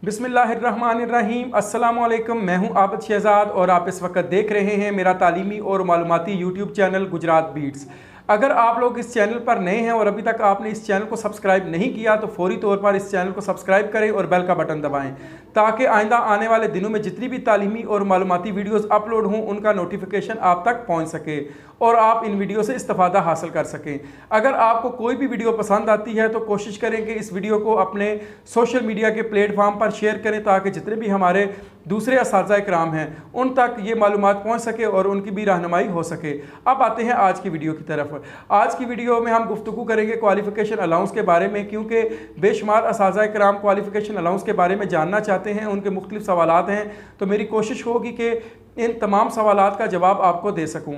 बिस्मिल्लाहिर्रहमानिर्रहीम। अस्सलाम वालेकुम। मैं हूं आबिद शहजाद और आप इस वक्त देख रहे हैं मेरा तालीमी और मालूमाती यूट्यूब चैनल गुजरात बीट्स। अगर आप लोग इस चैनल पर नए हैं और अभी तक आपने इस चैनल को सब्सक्राइब नहीं किया तो फौरी तौर पर इस चैनल को सब्सक्राइब करें और बेल का बटन दबाएं ताकि आइंदा आने वाले दिनों में जितनी भी तालीमी और मालूमाती वीडियोस अपलोड हों उनका नोटिफिकेशन आप तक पहुंच सके और आप इन वीडियो से इस्तेफादा हासिल कर सकें। अगर आपको कोई भी वीडियो पसंद आती है तो कोशिश करें कि इस वीडियो को अपने सोशल मीडिया के प्लेटफॉर्म पर शेयर करें ताकि जितने भी हमारे दूसरे असातिज़ा इकराम हैं उन तक ये मालूमात पहुंच सके और उनकी भी रहनुमाई हो सके। अब आते हैं आज की वीडियो की तरफ। आज की वीडियो में हम गुफ्तगू करेंगे क्वालिफ़िकेशन अलाउंस के बारे में, क्योंकि बेशुमार असातिज़ा इकराम क्वालिफ़िकेशन अलाउंस के बारे में जानना चाहते हैं, उनके मुख्तलिफ सवालात हैं, तो मेरी कोशिश होगी कि इन तमाम सवालात का जवाब आपको दे सकूँ।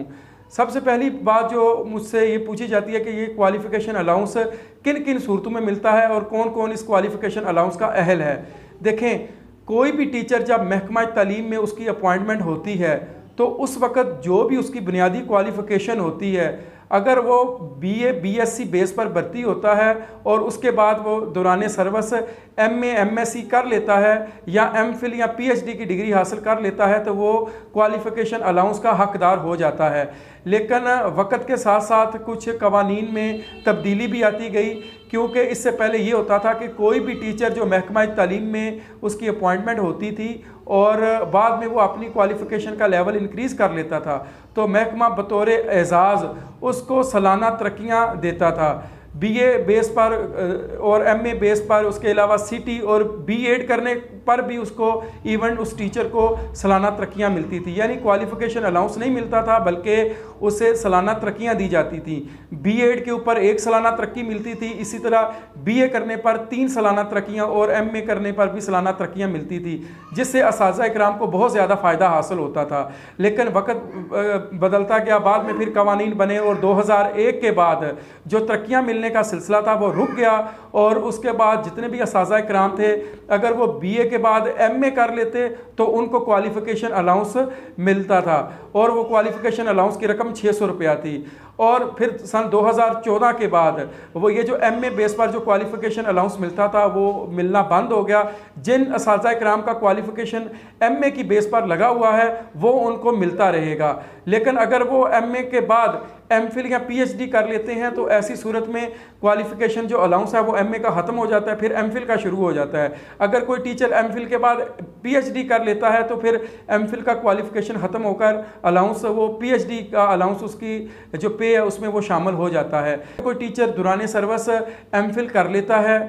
सबसे पहली बात जो मुझसे ये पूछी जाती है कि ये क्वालिफ़िकेशन अलाउंस किन किन सूरतों में मिलता है और कौन कौन इस क्वालिफ़िकेशन अलाउंस का अहल है। देखें, कोई भी टीचर जब महकमा तालीम में उसकी अपॉइंटमेंट होती है तो उस वक़्त जो भी उसकी बुनियादी क्वालिफ़िकेशन होती है, अगर वो बीए बीएससी बेस पर भर्ती होता है और उसके बाद वो दौरान सर्विस एमए एमएससी कर लेता है या एमफिल या पीएचडी की डिग्री हासिल कर लेता है तो वो क्वालिफ़िकेशन अलाउंस का हकदार हो जाता है। लेकिन वक्त के साथ साथ कुछ कवानीन में तब्दीली भी आती गई, क्योंकि इससे पहले ये होता था कि कोई भी टीचर जो महकमा तालीम में उसकी अपॉइंटमेंट होती थी और बाद में वो अपनी क्वालिफ़िकेशन का लेवल इंक्रीज़ कर लेता था तो महकमा बतौर एजाज़ उसको सालाना तरक्कियाँ देता था, बीए बेस पर और एमए बेस पर, उसके अलावा सीटी और बीएड करने पर भी उसको इवन उस टीचर को सालाना तरक्कियाँ मिलती थी। यानी क्वालिफ़िकेशन अलाउंस नहीं मिलता था बल्कि उसे सालाना तरक्कियाँ दी जाती थी। बीएड के ऊपर 1 सालाना तरक्की मिलती थी, इसी तरह बीए करने पर 3 सालाना तरक्कियाँ और एमए करने पर भी सालाना तरक्कियाँ मिलती थी, जिससे असातिज़ा इकराम को बहुत ज़्यादा फ़ायदा हासिल होता था। लेकिन वक्त बदलता गया, बाद में फिर कवानीन बने और 2001 के बाद जो तरक्कियाँ मिलने का सिलसिला था वो रुक गया और उसके बाद जितने भी असातिज़ा इकराम थे अगर वो बीए के बाद एमए कर लेते तो उनको क्वालिफ़िकेशन अलाउंस मिलता था और वो क्वालिफ़िकेशन अलाउंस की रकम 600 रुपया थी। और फिर सन 2014 के बाद वो ये जो एमए बेस पर जो क्वालिफ़िकेशन अलाउंस मिलता था वो मिलना बंद हो गया। जिन असातिज़ा इकराम का क्वालिफ़िकेशन एमए की बेस पर लगा हुआ है वो उनको मिलता रहेगा, लेकिन अगर वो एमए के बाद एमफिल या पीएचडी कर लेते हैं तो ऐसी सूरत में क्वालिफ़िकेशन जो अलाउंस है वो एमए का ख़त्म हो जाता है, फिर एमफिल का शुरू हो जाता है। अगर कोई टीचर एमफिल के बाद पीएचडी कर लेता है तो फिर एमफिल का क्वालिफ़िकेशन ख़त्म होकर अलाउंस वो पीएचडी का अलाउंस उसकी जो पे है उसमें वो शामिल हो जाता है। कोई टीचर दौरान सर्विस एमफिल कर लेता है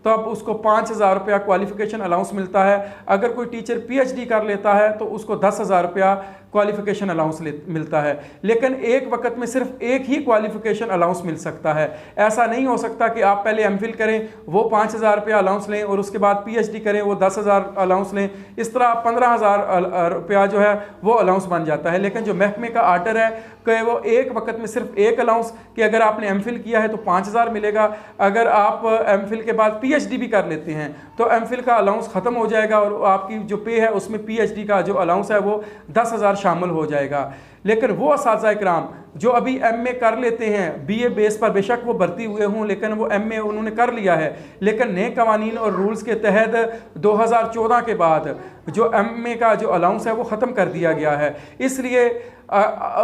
तो अब उसको 5,000 रुपया क्वालिफ़िकेशन अलाउंस मिलता है। अगर कोई टीचर पीएचडी कर लेता है तो उसको 10,000 रुपया क्वालिफ़िकेशन अलाउंस मिलता है। लेकिन एक वक्त में सिर्फ एक ही क्वालिफ़िकेशन अलाउंस मिल सकता है। ऐसा नहीं हो सकता कि आप पहले एमफिल करें वो 5,000 रुपया अलाउंस लें और उसके बाद पीएचडी करें वो 10,000 अलाउंस लें। इस तरह 15,000 रुपया जो है वो अलाउंस बन जाता है। लेकिन जो महकमे का आर्डर है कि वो एक वक्त में सिर्फ एक अलाउंस, कि अगर आपने एमफिल किया है तो 5,000 मिलेगा, अगर आप एमफिल के बाद पीएचडी भी कर लेते हैं तो एमफिल का अलाउंस ख़त्म हो जाएगा और आपकी जो पे है उसमें पीएचडी का जो अलाउंस है वो 10,000 शामिल हो जाएगा। लेकिन वो असातिज़ा इकराम जो अभी एमए कर लेते हैं बीए बेस पर, बेशक वो भर्ती हुए हों लेकिन वो एमए उन्होंने कर लिया है, लेकिन नए कवानीन और रूल्स के तहत 2014 के बाद जो एमए का जो अलाउंस है वो ख़त्म कर दिया गया है। इसलिए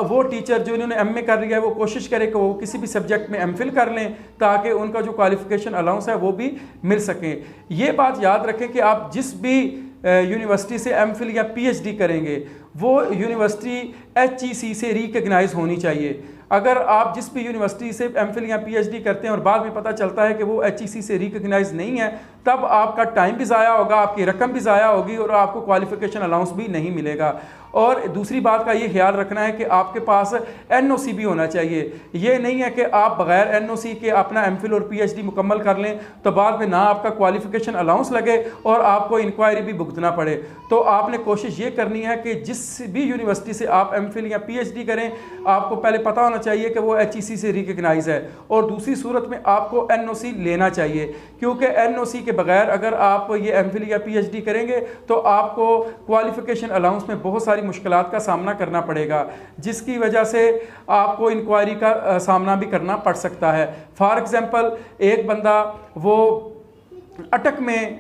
वो टीचर जो इन्होंने एमए कर लिया है वो कोशिश करें कि वो किसी भी सब्जेक्ट में एमफिल कर लें ताकि उनका जो क्वालिफ़िकेशन अलाउंस है वो भी मिल सके। ये बात याद रखें कि आप जिस भी यूनिवर्सिटी से एमफिल या पीएचडी करेंगे वो यूनिवर्सिटी एचईसी से रिकग्नाइज होनी चाहिए। अगर आप जिस भी यूनिवर्सिटी से एमफिल या पीएचडी करते हैं और बाद में पता चलता है कि वो एचईसी से रिकग्नाइज नहीं है, तब आपका टाइम भी ज़ाया होगा, आपकी रकम भी ज़ाया होगी और आपको क्वालिफ़िकेशन अलाउंस भी नहीं मिलेगा। और दूसरी बात का ये ख्याल रखना है कि आपके पास एनओसी भी होना चाहिए। ये नहीं है कि आप बग़ैर एनओसी के अपना एमफिल और पीएचडी मुकम्मल कर लें तो बाद में ना आपका क्वालिफ़िकेशन अलाउंस लगे और आपको इंक्वायरी भी भुगतना पड़े। तो आपने कोशिश ये करनी है कि जिस भी यूनिवर्सिटी से आप एमफिल या पीएचडी करें आपको पहले पता होना चाहिए कि वो एचईसी से रिकग्नाइज है, और दूसरी सूरत में आपको एनओसी लेना चाहिए, क्योंकि एनओसी के बगैर अगर आप ये एमफिल या पीएचडी करेंगे तो आपको क्वालिफ़िकेशन अलाउंस में बहुत सारी मुश्किलात का सामना करना पड़ेगा, जिसकी वजह से आपको इंक्वायरी का सामना भी करना पड़ सकता है। फॉर एग्ज़ाम्पल एक बंदा वो अटक में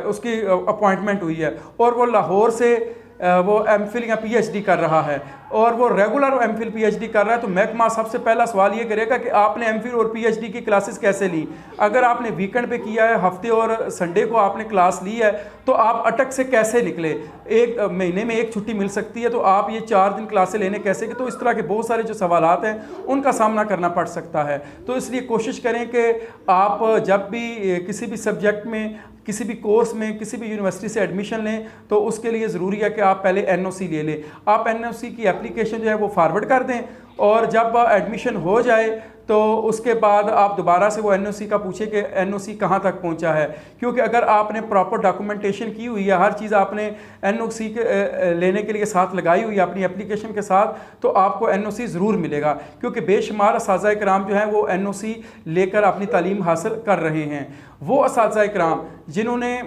उसकी अपॉइंटमेंट हुई है और वो लाहौर से वो एमफिल या पीएचडी कर रहा है और वो रेगुलर एमफिल पीएचडी कर रहा है, तो महकमा सबसे पहला सवाल ये करेगा कि आपने एमफिल और पीएचडी की क्लासेस कैसे ली। अगर आपने वीकेंड पे किया है, हफ्ते और संडे को आपने क्लास ली है, तो आप अटक से कैसे निकले। एक महीने में एक छुट्टी मिल सकती है, तो आप ये 4 दिन क्लासें लेने कैसे कि, तो इस तरह के बहुत सारे जो सवालात हैं उनका सामना करना पड़ सकता है। तो इसलिए कोशिश करें कि आप जब भी किसी भी सब्जेक्ट में, किसी भी कोर्स में, किसी भी यूनिवर्सिटी से एडमिशन लें, तो उसके लिए ज़रूरी है कि आप पहले एनओसी ले लें। आप एनओसी की एप्लीकेशन जो है वो फॉरवर्ड कर दें और जब एडमिशन हो जाए तो उसके बाद आप दोबारा से वो एनओसी का पूछें कि एनओसी कहाँ तक पहुँचा है। क्योंकि अगर आपने प्रॉपर डॉक्यूमेंटेशन की हुई है, हर चीज़ आपने एनओसी के लेने के लिए साथ लगाई हुई है अपनी एप्लीकेशन के साथ, तो आपको एनओसी ज़रूर मिलेगा। क्योंकि बेशुमार असातिज़ा कराम जो हैं वो एनओसी लेकर अपनी तालीम हासिल कर रहे हैं। वो असातिज़ा कराम जिन्होंने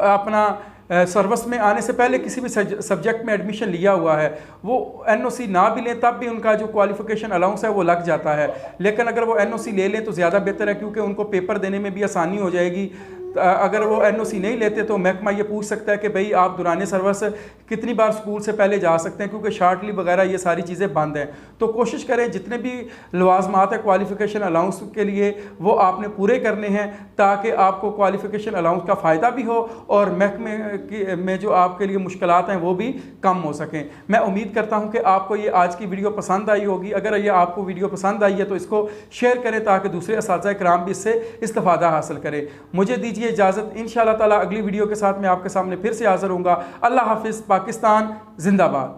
अपना सर्विस में आने से पहले किसी भी सब्जेक्ट में एडमिशन लिया हुआ है, वो एनओसी ना भी लें तब भी उनका जो क्वालिफिकेशन अलाउंस है वो लग जाता है। लेकिन अगर वो एनओसी ले लें तो ज़्यादा बेहतर है, क्योंकि उनको पेपर देने में भी आसानी हो जाएगी। अगर वो एनओसी नहीं लेते तो महकमा ये पूछ सकता है कि भाई आप दौरान सर्विस कितनी बार स्कूल से पहले जा सकते हैं, क्योंकि शार्ट लीव वगैरह ये सारी चीज़ें बंद हैं। तो कोशिश करें जितने भी लवाजमात है क्वालिफिकेशन अलाउंस के लिए वो आपने पूरे करने हैं, ताकि आपको क्वालिफिकेशन अलाउंस का फ़ायदा भी हो और महकमे में जो आपके लिए मुश्किलात हैं वो भी कम हो सकें। मैं उम्मीद करता हूँ कि आपको ये आज की वीडियो पसंद आई होगी। अगर ये आपको वीडियो पसंद आई है तो इसको शेयर करें ताकि दूसरे असातिज़ा कराम भी इससे इस्तिफ़ादा हासिल करें। मुझे दीजिए इजाज़त। इंशाअल्लाह ताला अगली वीडियो के साथ मैं आपके सामने फिर से हाज़िर होऊंगा। अल्लाह हाफिज़। पाकिस्तान जिंदाबाद।